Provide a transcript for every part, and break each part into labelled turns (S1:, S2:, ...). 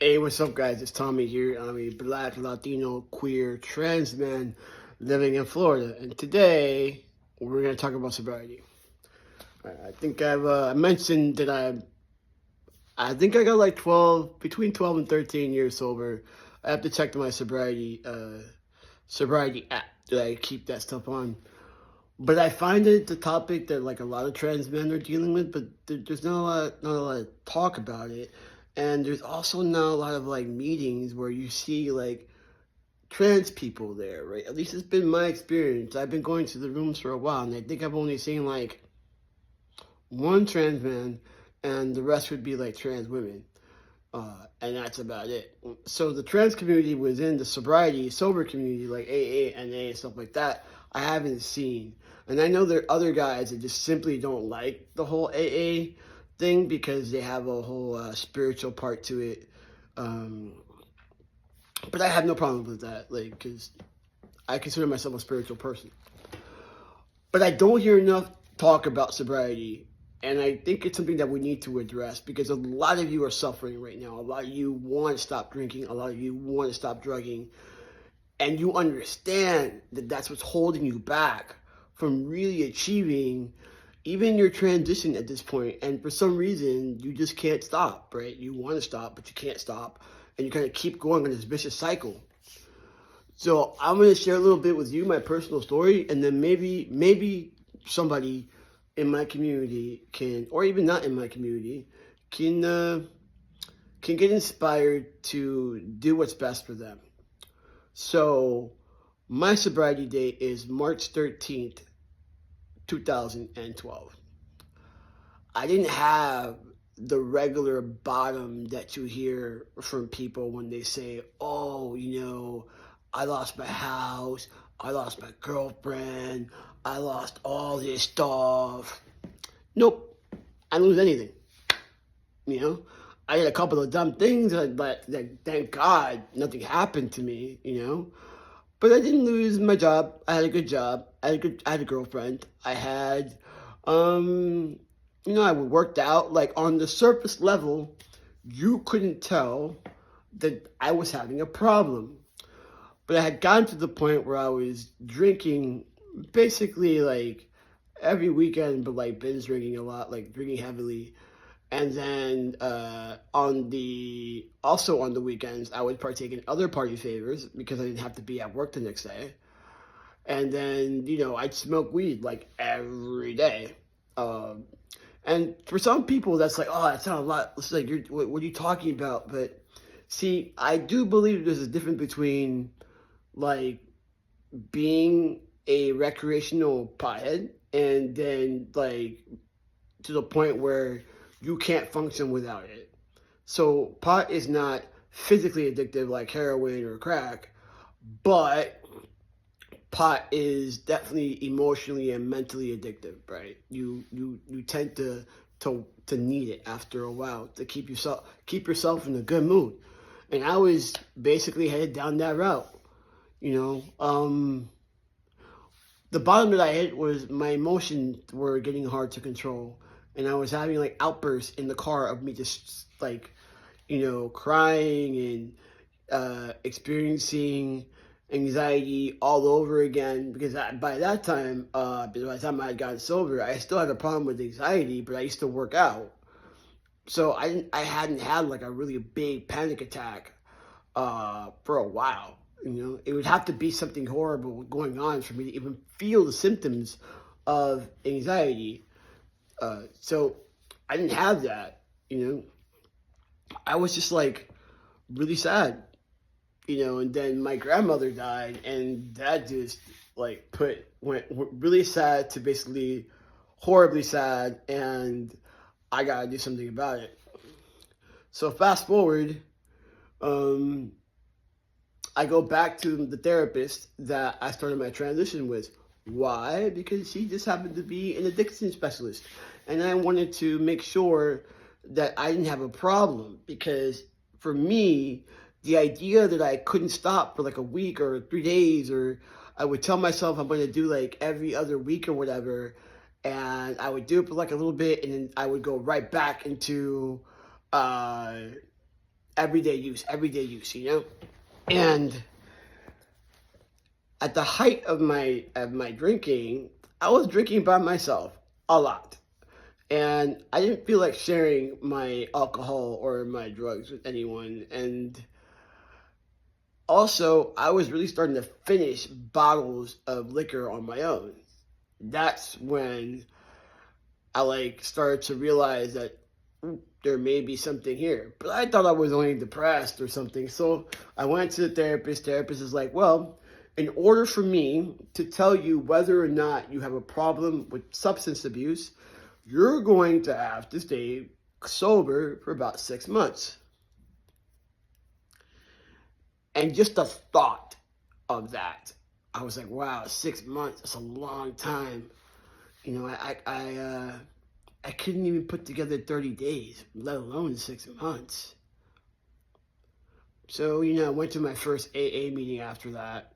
S1: Hey, what's up, guys? It's Tommy here. I'm a black, Latino, queer, trans man living in Florida. And today, we're going to talk about sobriety. I think I mentioned that I think I got like 12, between 12 and 13 years sober. I have to check my sobriety app that I keep that stuff on. But I find it the topic that like a lot of trans men are dealing with, but there's not a lot of talk about it. And there's also not a lot of like meetings where you see like trans people there, right? At least it's been my experience. I've been going to the rooms for a while, and I think I've only seen like one trans man, and the rest would be like trans women. And that's about it. So the trans community within the sober community, like AA, NA, and stuff like that, I haven't seen. And I know there are other guys that just simply don't like the whole AA thing because they have a whole spiritual part to it. But I have no problem with that, like, because I consider myself a spiritual person. But I don't hear enough talk about sobriety, and I think it's something that we need to address because a lot of you are suffering right now. A lot of you want to stop drinking. A lot of you want to stop drugging. And you understand that that's what's holding you back from really achieving even your transition at this point. And for some reason, you just can't stop, right? You want to stop, but you can't stop. And you kind of keep going on this vicious cycle. So I'm going to share a little bit with you, my personal story, and then maybe somebody in my community can, or even not in my community, can get inspired to do what's best for them. So my sobriety date is March 13th, 2012. I didn't have the regular bottom that you hear from people when they say, oh, I lost my house, I lost my girlfriend, I lost all this stuff. Nope, I didn't lose anything. I did a couple of dumb things, but thank God nothing happened to me, But I didn't lose my job. I had a good job. I had a girlfriend. I had, I worked out. Like on the surface level, you couldn't tell that I was having a problem. But I had gotten to the point where I was drinking basically like every weekend, but like binge drinking a lot, like drinking heavily. And then on the weekends, I would partake in other party favors because I didn't have to be at work the next day. And then, I'd smoke weed like every day. And for some people, that's like, oh, that's not a lot. It's like, what are you talking about? But see, I do believe there's a difference between like being a recreational pothead and then like to the point where you can't function without it. So pot is not physically addictive like heroin or crack, but pot is definitely emotionally and mentally addictive, right? You tend to need it after a while to keep yourself in a good mood. And I was basically headed down that route. The bottom that I hit was my emotions were getting hard to control. And I was having like outbursts in the car of me just like, crying and experiencing anxiety all over again. Because by that time, by the time I had gotten sober, I still had a problem with anxiety, but I used to work out. So I hadn't had like a really big panic attack for a while. It would have to be something horrible going on for me to even feel the symptoms of anxiety. So I didn't have that. I was just like really sad. And then my grandmother died, and that just like went really sad to basically horribly sad, and I gotta do something about it. So fast forward, I go back to the therapist that I started my transition with. Why? Because she just happened to be an addiction specialist. And I wanted to make sure that I didn't have a problem because for me, the idea that I couldn't stop for like a week or 3 days, or I would tell myself I'm going to do like every other week or whatever, and I would do it for like a little bit and then I would go right back into everyday use, you know? And at the height of my drinking, I was drinking by myself a lot. And I didn't feel like sharing my alcohol or my drugs with anyone. And also, I was really starting to finish bottles of liquor on my own. That's when I like started to realize that there may be something here. But I thought I was only depressed or something. So I went to the therapist. Therapist is like, well, in order for me to tell you whether or not you have a problem with substance abuse, you're going to have to stay sober for about 6 months. And just the thought of that, I was like, wow, 6 months, that's a long time. You know, I couldn't even put together 30 days, let alone 6 months. So, you know, I went to my first AA meeting after that.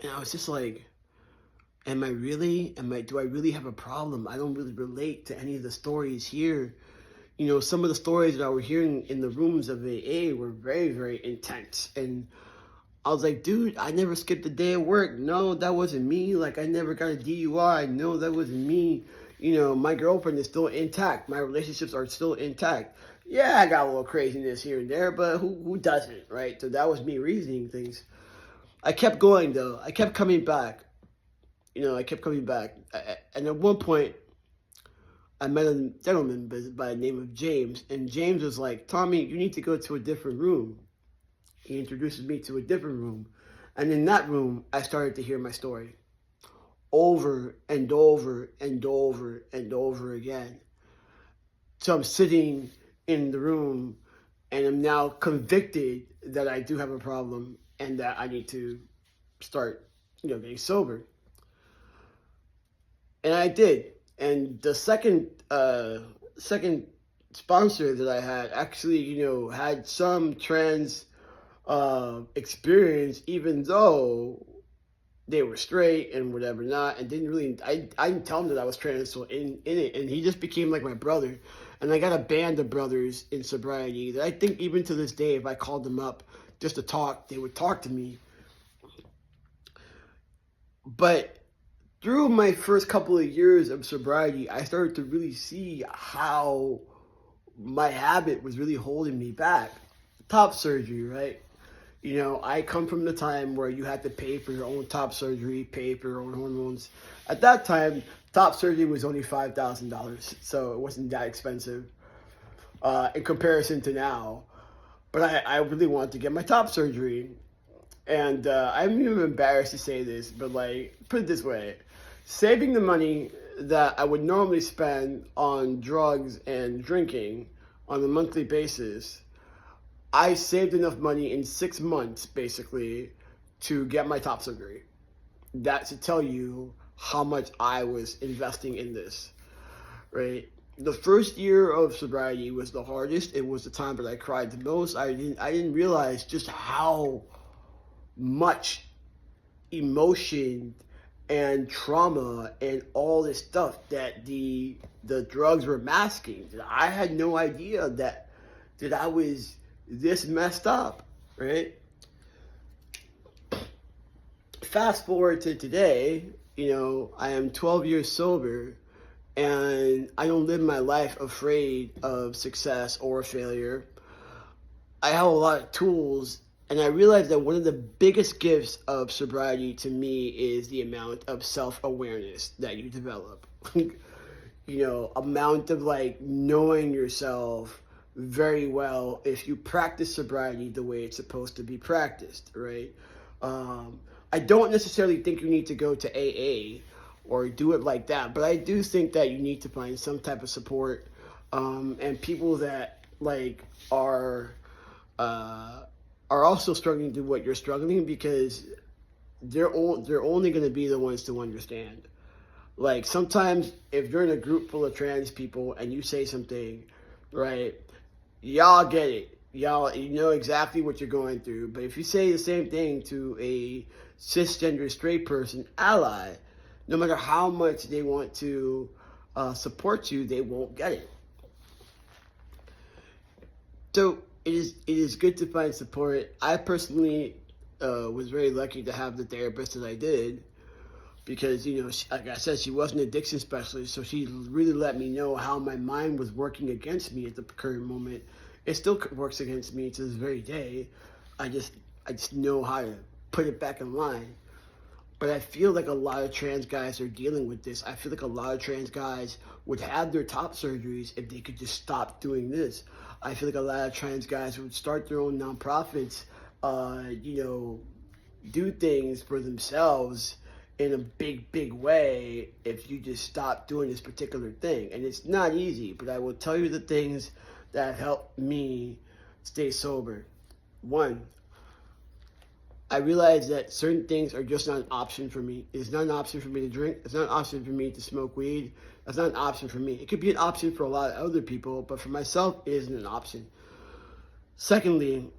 S1: And I was just like, do I really have a problem? I don't really relate to any of the stories here. You know, some of the stories that I was hearing in the rooms of AA were very, very intense. And I was like, dude, I never skipped a day of work. No, that wasn't me. Like, I never got a DUI. No, that wasn't me. You know, my girlfriend is still intact. My relationships are still intact. Yeah, I got a little craziness here and there, but who doesn't, right? So that was me reasoning things. I kept going, though. I kept coming back. You know, I kept coming back. And at one point, I met a gentleman by the name of James. And James was like, Tommy, you need to go to a different room. He introduces me to a different room. And in that room, I started to hear my story over and over and over and over again. So I'm sitting in the room and I'm now convicted that I do have a problem and that I need to start, you know, getting sober. And I did. And the second sponsor that I had actually, you know, had some trans experience, even though they were straight and whatever not, and didn't really, I didn't tell him that I was trans, so in it, and he just became like my brother. And I got a band of brothers in sobriety that I think even to this day, if I called them up just to talk, they would talk to me. But through my first couple of years of sobriety, I started to really see how my habit was really holding me back. Top surgery, right? You know, I come from the time where you had to pay for your own top surgery, pay for your own hormones. At that time, top surgery was only $5,000, so it wasn't that expensive in comparison to now. But I really wanted to get my top surgery. And I'm even embarrassed to say this, but like, put it this way. Saving the money that I would normally spend on drugs and drinking on a monthly basis, I saved enough money in 6 months, basically, to get my top surgery. That should tell you how much I was investing in this, right? The first year of sobriety was the hardest. It was the time that I cried the most. I didn't realize just how much emotion and trauma and all this stuff that the drugs were masking. I had no idea that I was this messed up, right? Fast forward to today, you know, I am 12 years sober and I don't live my life afraid of success or failure. I have a lot of tools, and I realized that one of the biggest gifts of sobriety to me is the amount of self-awareness that you develop. You know, amount of like knowing yourself very well if you practice sobriety the way it's supposed to be practiced, right? I don't necessarily think you need to go to AA or do it like that, but I do think that you need to find some type of support and people that like are also struggling to do what you're struggling, because they're only going to be the ones to understand. Like sometimes if you're in a group full of trans people and you say something, right, y'all get it. Y'all, you know exactly what you're going through. But if you say the same thing to a cisgender straight person ally, no matter how much they want to support you, they won't get it. So it is good to find support. I personally was very lucky to have the therapist that I did, because like I said, she was an addiction specialist, so she really let me know how my mind was working against me at the current moment. It still works against me to this very day. I just know how to put it back in line. But I feel like a lot of trans guys are dealing with this. I feel like a lot of trans guys would have their top surgeries if they could just stop doing this. I feel like a lot of trans guys would start their own nonprofits, do things for themselves in a big way if you just stop doing this particular thing. And it's not easy, but I will tell you the things that have helped me stay sober. One, I realized that certain things are just not an option for me. It's not an option for me to drink. It's not an option for me to smoke weed. That's not an option for me. It could be an option for a lot of other people, but for myself, it isn't an option. Secondly,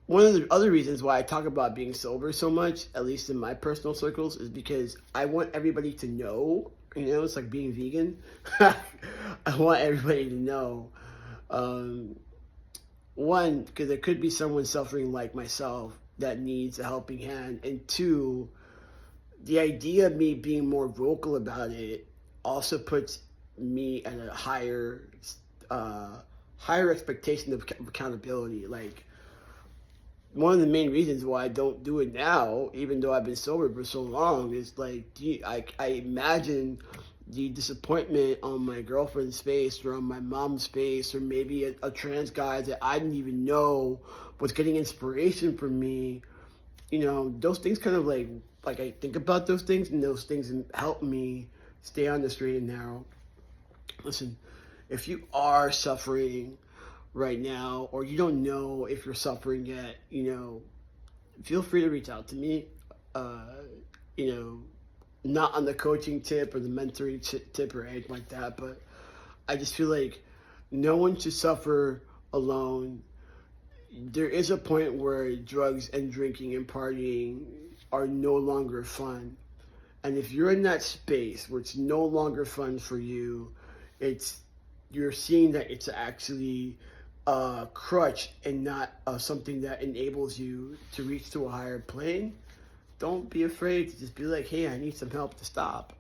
S1: one of the other reasons why I talk about being sober so much, at least in my personal circles, is because I want everybody to know. It's like being vegan. I want everybody to know. One, because there could be someone suffering like myself that needs a helping hand. And two, the idea of me being more vocal about it also puts me at a higher expectation of accountability. Like, one of the main reasons why I don't do it now, even though I've been sober for so long, is like, I imagine the disappointment on my girlfriend's face or on my mom's face, or maybe a trans guy that I didn't even know was getting inspiration from me. Those things kind of like I think about those things, and those things help me stay on the straight and narrow. Listen, if you are suffering right now, or you don't know if you're suffering yet, feel free to reach out to me. Not on the coaching tip or the mentoring tip or anything like that, but I just feel like no one should suffer alone. There is a point where drugs and drinking and partying are no longer fun. And if you're in that space where it's no longer fun for you, you're seeing that it's actually a crutch and not something that enables you to reach to a higher plane. Don't be afraid to just be like, hey, I need some help to stop.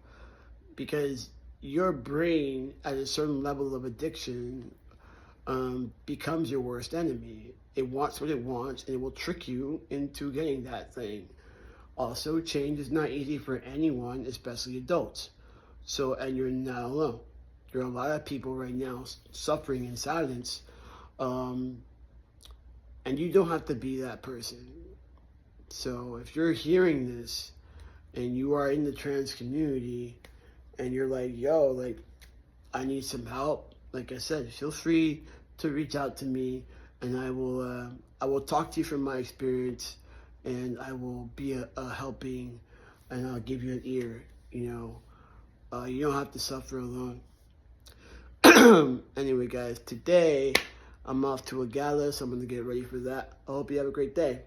S1: Because your brain, at a certain level of addiction, becomes your worst enemy. It wants what it wants, and it will trick you into getting that thing. Also, change is not easy for anyone, especially adults. And you're not alone. There are a lot of people right now suffering in silence, and you don't have to be that person. So if you're hearing this and you are in the trans community and you're like, yo, like, I need some help, like I said, feel free to reach out to me, and I will talk to you from my experience, and I will be a helping, and I'll give you an ear. You don't have to suffer alone. Anyway, guys, today I'm off to a gala, so I'm going to get ready for that. I hope you have a great day.